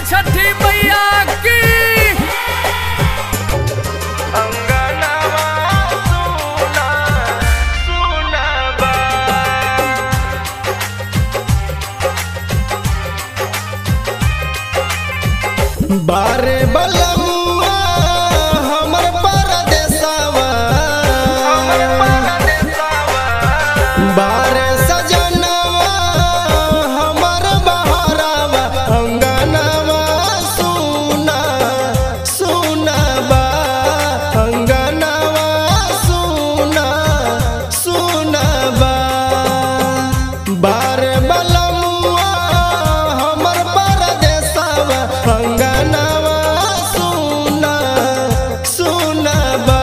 छठी मैया की। बारे बलमुआ हमर परदेसवा, बारे सजनवा हमर बहरवा, अंगनवा सुना सुना बा, अंगनवा सुना सुना बा। बारे बलमुआ हमर परदेसवा, अंगनवा सुना सुना बा,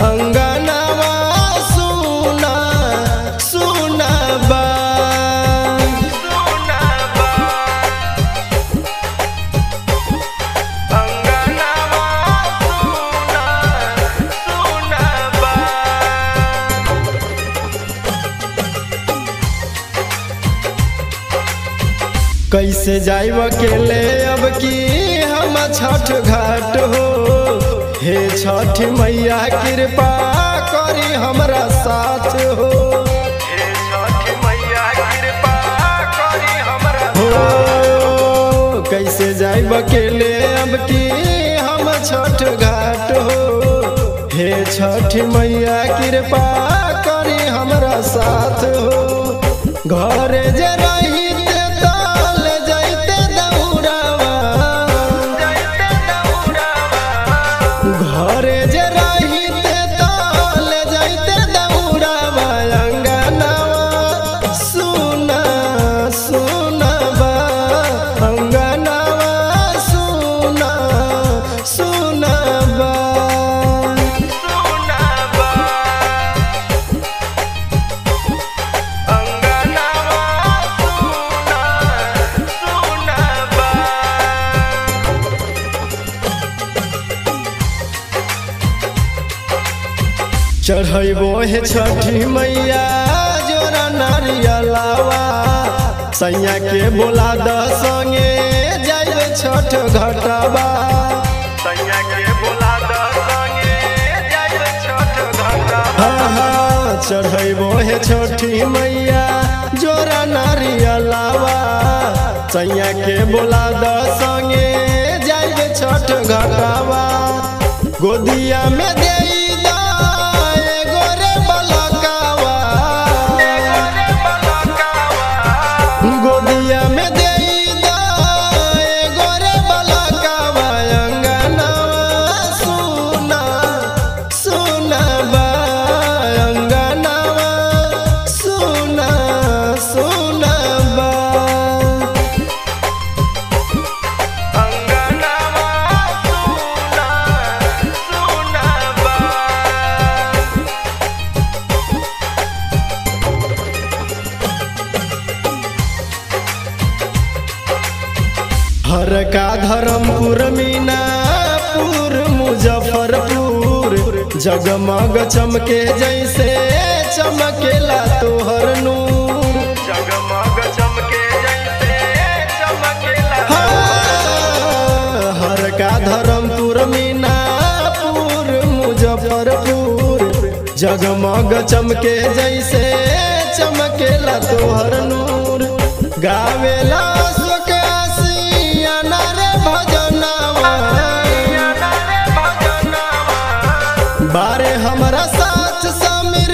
अंगनवा सुना सुना बा। कैसे जाइब अकेले अब की हम छठ घाट हो, हे छठ मैया कृपा करी हमरा साथ हो, हे छठ मैया कृपा करी हमरा हो। कैसे जाइब अकेले अब की हम छठ घाट हो, हे छठ मैया कृपा करी हमरा साथ हो। घरे जे रही घरे जे रहिते ताल जाइते दौड़ावा, अंगनवा सुना सुना बा, अंगनवा सुना सुना बा। चढ़ैबो हे छठी मैया जोरा नारियलवा, सैया के बोला द संगे जाइब छठ घाटवा, सैया के बोला द संगे जाइब छठ घाटवा। चढ़ैबो हे छठी मैया जोरा नारियलवा, सैया के बोला द संगे जाइब छठ घाटवा। गोदिया में दे गोदिया में दे गोरे बलकावा, अंगनवा सुना सुना बा, अंगनवा सुना सुना बा। हर का धर्मपुर मीनापुर मुजफ्फरपुर, जगमग चमके जैसे चमकेला तोहर नूर, जगमग चमके जैसे चमकेला। हर का धर्मपुर मीनापुर मुजफ्फरपुर, जगमग चमके जैसे चमकेला तोहर नूर। गावेला बारे हमरा साथ समीर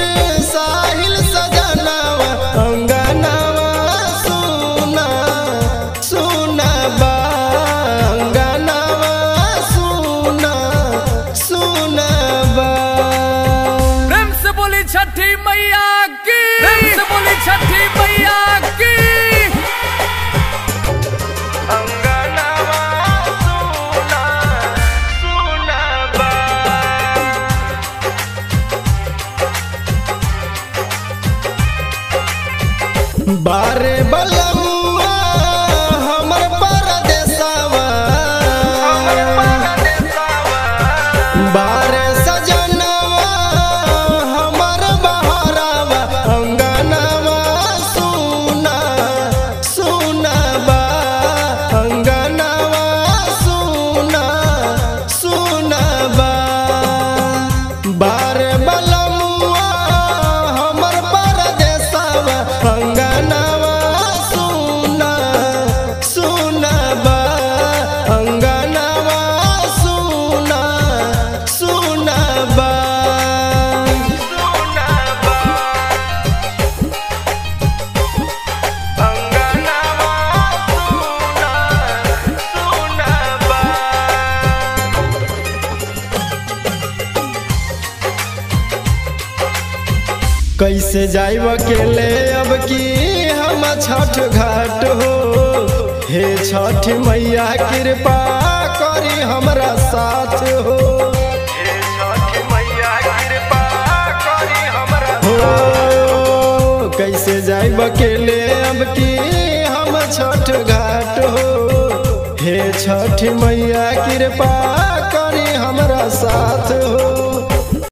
साहिल सजनवा, अंगनवा सुना सुना बा, अंगनवा सुना सुना बा। प्रेम से बोली छठी मैया की, प्रेम से बोली छठी मैया की। बारे बलमुआ हमर परदेसवा, बारे सजनवा हमर बहरवा, अंगनवा सुना सुना बा, अंगनवा कैसे जाइब अकेले अब की हम छठ घाट हो। हे छठ मैया कृपा करी हमरा साथ हो। हे छठ मैया कृपा करी हमरा हो। कैसे जाइब अकेले अब की हम छठ घाट हो। हे छठ मैया कृपा करी हमरा साथ हो।